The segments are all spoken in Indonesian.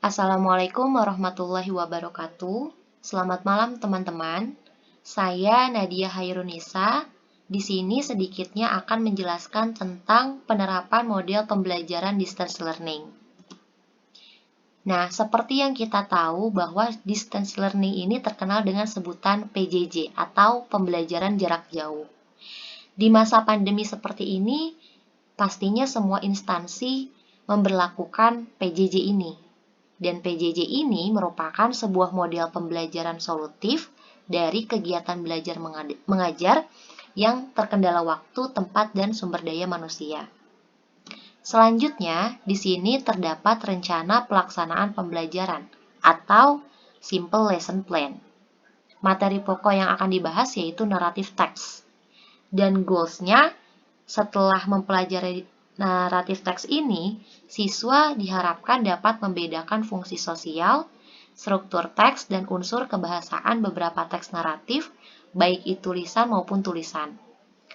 Assalamualaikum warahmatullahi wabarakatuh. Selamat malam teman-teman. Saya Nadia Hairunisa. Di sini sedikitnya akan menjelaskan tentang penerapan model pembelajaran distance learning. Nah, seperti yang kita tahu bahwa distance learning ini terkenal dengan sebutan PJJ atau pembelajaran jarak jauh. Di masa pandemi seperti ini, pastinya semua instansi memberlakukan PJJ ini. Dan PJJ ini merupakan sebuah model pembelajaran solutif dari kegiatan belajar mengajar yang terkendala waktu, tempat, dan sumber daya manusia. Selanjutnya, di sini terdapat rencana pelaksanaan pembelajaran atau Simple Lesson Plan. Materi pokok yang akan dibahas yaitu narrative text. Dan goals-nya setelah mempelajari naratif teks ini, siswa diharapkan dapat membedakan fungsi sosial, struktur teks, dan unsur kebahasaan beberapa teks naratif, baik itu lisan maupun tulisan,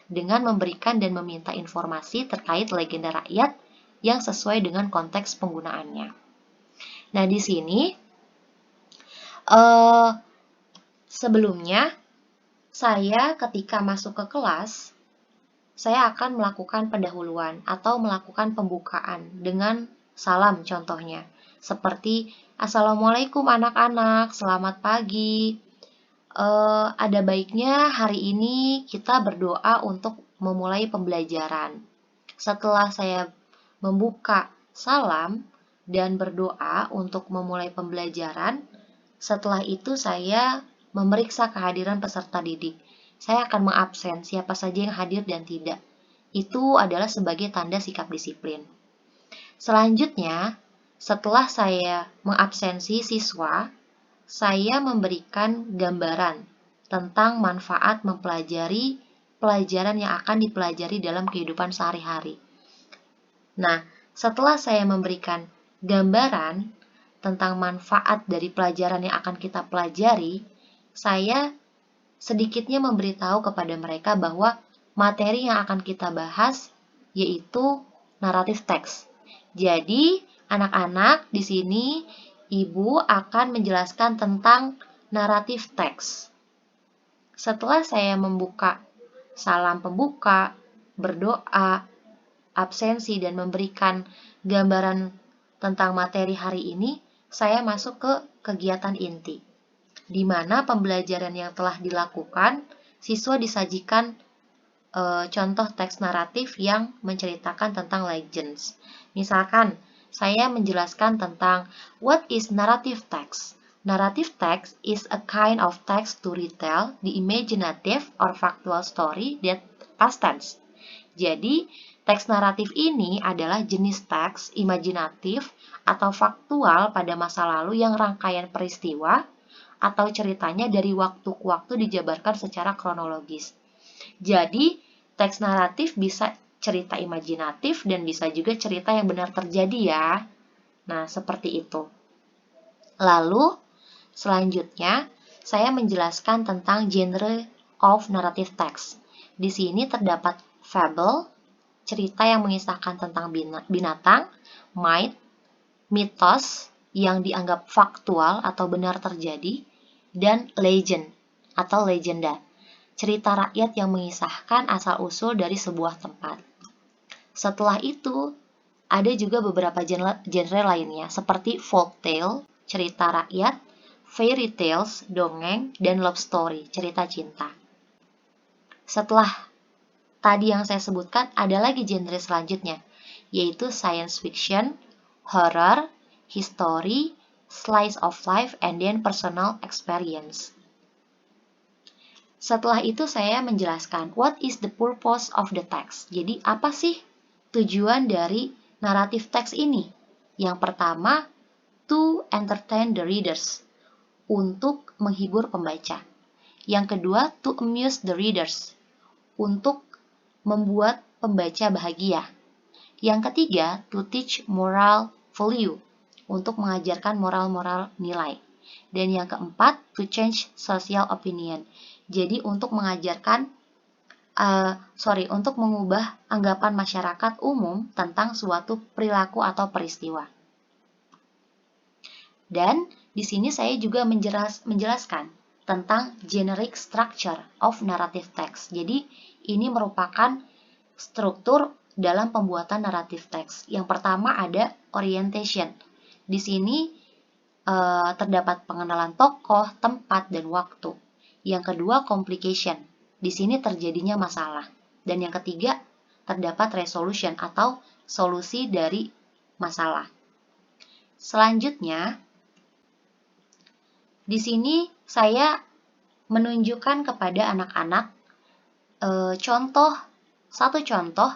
dengan memberikan dan meminta informasi terkait legenda rakyat yang sesuai dengan konteks penggunaannya. Nah, di sini sebelumnya saya ketika masuk ke kelas, saya akan melakukan pendahuluan atau melakukan pembukaan dengan salam contohnya. Seperti, Assalamualaikum anak-anak, selamat pagi. Ada baiknya hari ini kita berdoa untuk memulai pembelajaran. Setelah saya membuka salam dan berdoa untuk memulai pembelajaran, setelah itu saya memeriksa kehadiran peserta didik. Saya akan mengabsen siapa saja yang hadir dan tidak. Itu adalah sebagai tanda sikap disiplin. Selanjutnya, setelah saya mengabsensi siswa, saya memberikan gambaran tentang manfaat mempelajari pelajaran yang akan dipelajari dalam kehidupan sehari-hari. Nah, setelah saya memberikan gambaran tentang manfaat dari pelajaran yang akan kita pelajari, saya sedikitnya memberitahu kepada mereka bahwa materi yang akan kita bahas yaitu naratif teks. Jadi, anak-anak di sini Ibu akan menjelaskan tentang naratif teks. Setelah saya membuka salam pembuka, berdoa, absensi, dan memberikan gambaran tentang materi hari ini, saya masuk ke kegiatan inti, di mana pembelajaran yang telah dilakukan, siswa disajikan contoh teks naratif yang menceritakan tentang legends. Misalkan, saya menjelaskan tentang what is narrative text. Narrative text is a kind of text to retell the imaginative or factual story that past tense. Jadi, teks naratif ini adalah jenis teks imajinatif atau faktual pada masa lalu yang rangkaian peristiwa atau ceritanya dari waktu ke waktu dijabarkan secara kronologis. Jadi, teks naratif bisa cerita imajinatif dan bisa juga cerita yang benar terjadi ya. Nah, seperti itu. Lalu, selanjutnya, saya menjelaskan tentang genre of narrative text. Di sini terdapat fable, cerita yang mengisahkan tentang binatang, myth, mitos yang dianggap faktual atau benar terjadi, dan legend atau legenda, cerita rakyat yang mengisahkan asal-usul dari sebuah tempat. Setelah itu, ada juga beberapa genre lainnya, seperti folktale, cerita rakyat, fairy tales, dongeng, dan love story, cerita cinta. Setelah tadi yang saya sebutkan, ada lagi genre selanjutnya, yaitu science fiction, horror, history, slice of life, and then personal experience. Setelah itu saya menjelaskan what is the purpose of the text. Jadi apa sih tujuan dari naratif teks ini? Yang pertama, to entertain the readers, untuk menghibur pembaca. Yang kedua, to amuse the readers, untuk membuat pembaca bahagia. Yang ketiga, to teach moral value, untuk mengajarkan moral-moral nilai. Dan yang keempat, to change social opinion, jadi untuk untuk mengubah anggapan masyarakat umum tentang suatu perilaku atau peristiwa. Dan di sini saya juga menjelaskan tentang generic structure of narrative text. Jadi ini merupakan struktur dalam pembuatan narrative text. Yang pertama ada orientation. Di sini terdapat pengenalan tokoh, tempat, dan waktu. Yang kedua complication. Di sini terjadinya masalah. Dan yang ketiga terdapat resolution atau solusi dari masalah. Selanjutnya, di sini saya menunjukkan kepada anak-anak satu contoh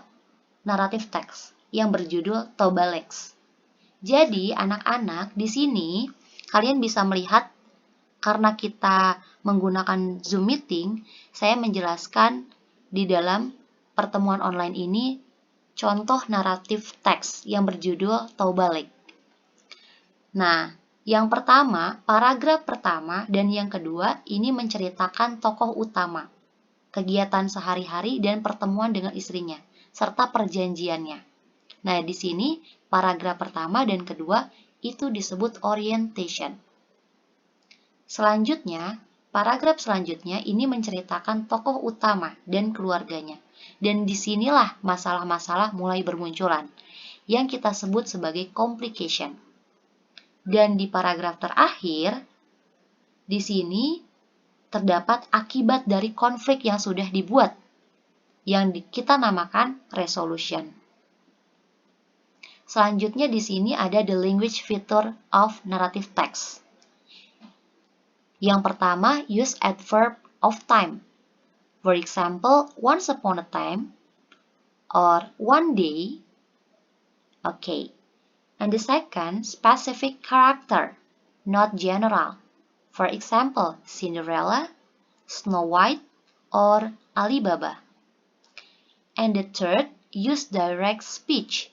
naratif teks yang berjudul Tobalex. Jadi, anak-anak di sini kalian bisa melihat karena kita menggunakan Zoom meeting, saya menjelaskan di dalam pertemuan online ini contoh naratif teks yang berjudul Tobalex. Nah, yang pertama, paragraf pertama dan yang kedua ini menceritakan tokoh utama, kegiatan sehari-hari dan pertemuan dengan istrinya, serta perjanjiannya. Nah, di sini paragraf pertama dan kedua itu disebut orientation. Selanjutnya, paragraf selanjutnya ini menceritakan tokoh utama dan keluarganya. Dan disinilah masalah-masalah mulai bermunculan, yang kita sebut sebagai complication. Dan di paragraf terakhir, di sini terdapat akibat dari konflik yang sudah dibuat, yang kita namakan resolution. Selanjutnya di sini ada the language feature of narrative text. Yang pertama, use adverb of time. For example, once upon a time, or one day. Okay. And the second, specific character, not general. For example, Cinderella, Snow White, or Alibaba. And the third, use direct speech.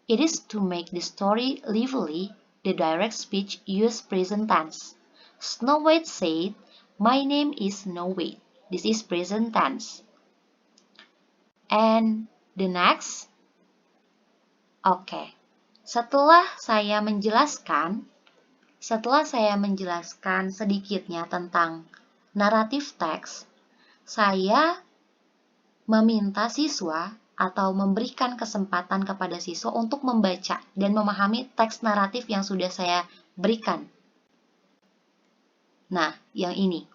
It is to make the story lively. The direct speech use present tense. Snow White said, "My name is Snow White." This is present tense. And the next, okay. Setelah saya menjelaskan sedikitnya tentang naratif teks, saya meminta siswa atau memberikan kesempatan kepada siswa untuk membaca dan memahami teks naratif yang sudah saya berikan. Nah, yang ini.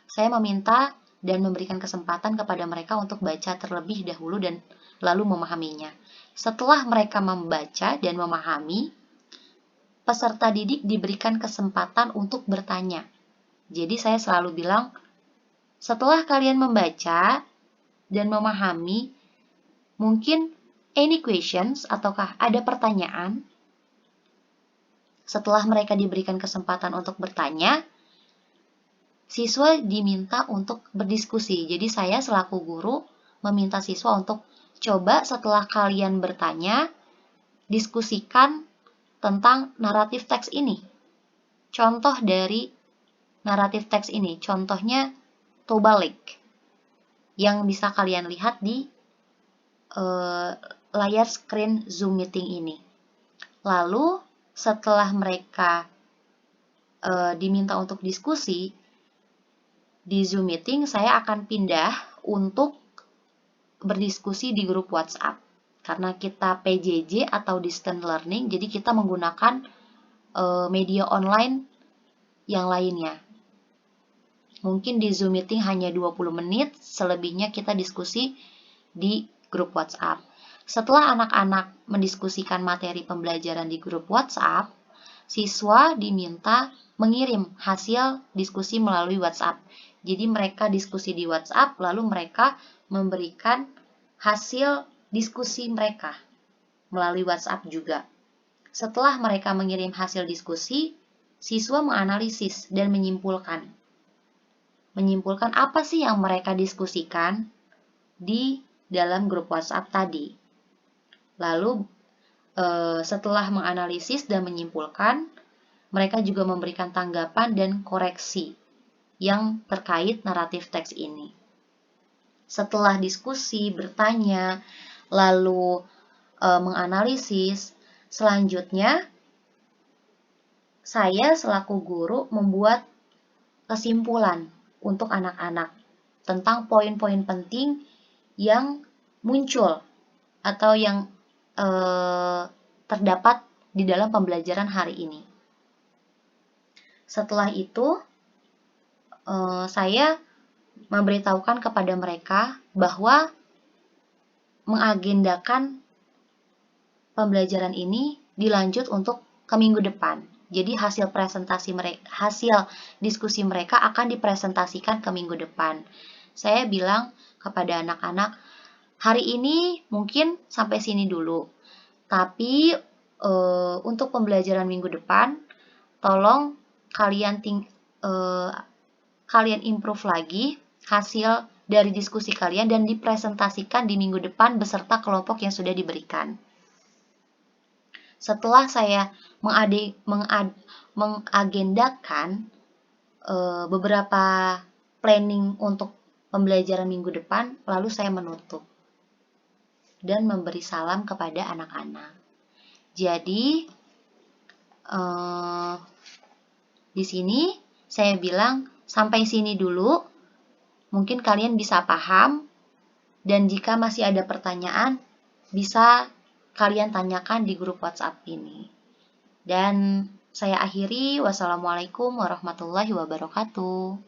Saya meminta dan memberikan kesempatan kepada mereka untuk baca terlebih dahulu dan lalu memahaminya. Setelah mereka membaca dan memahami, peserta didik diberikan kesempatan untuk bertanya. Jadi saya selalu bilang, setelah kalian membaca dan memahami, mungkin any questions ataukah ada pertanyaan? Setelah mereka diberikan kesempatan untuk bertanya, siswa diminta untuk berdiskusi. Jadi saya selaku guru meminta siswa untuk coba setelah kalian bertanya, diskusikan tentang naratif teks ini. Contoh dari naratif teks ini, contohnya Tobalex, yang bisa kalian lihat di layar screen Zoom meeting ini. Lalu setelah mereka diminta untuk diskusi di Zoom meeting, saya akan pindah untuk berdiskusi di grup WhatsApp. Karena kita PJJ atau distance learning, jadi kita menggunakan media online yang lainnya. Mungkin di Zoom meeting hanya 20 menit, selebihnya kita diskusi di grup WhatsApp. Setelah anak-anak mendiskusikan materi pembelajaran di grup WhatsApp, siswa diminta mengirim hasil diskusi melalui WhatsApp. Jadi mereka diskusi di WhatsApp, lalu mereka memberikan hasil diskusi mereka melalui WhatsApp juga. Setelah mereka mengirim hasil diskusi, siswa menganalisis dan menyimpulkan. Menyimpulkan apa sih yang mereka diskusikan di dalam grup WhatsApp tadi. Lalu setelah menganalisis dan menyimpulkan, mereka juga memberikan tanggapan dan koreksi yang terkait naratif teks ini. Setelah diskusi, bertanya, lalu menganalisis, selanjutnya saya selaku guru membuat kesimpulan untuk anak-anak tentang poin-poin penting yang muncul atau yang terdapat di dalam pembelajaran hari ini. Setelah itu, saya memberitahukan kepada mereka bahwa mengagendakan pembelajaran ini dilanjut untuk ke minggu depan. Jadi hasil diskusi mereka akan dipresentasikan ke minggu depan. Saya bilang kepada anak-anak, hari ini mungkin sampai sini dulu. Tapi untuk pembelajaran minggu depan, tolong kalian improve lagi hasil dari diskusi kalian dan dipresentasikan di minggu depan beserta kelompok yang sudah diberikan. Setelah saya mengagendakan beberapa planning untuk pembelajaran minggu depan, lalu saya menutup dan memberi salam kepada anak-anak. Jadi, di sini saya bilang sampai sini dulu, mungkin kalian bisa paham, dan jika masih ada pertanyaan, bisa kalian tanyakan di grup WhatsApp ini. Dan saya akhiri, wassalamualaikum warahmatullahi wabarakatuh.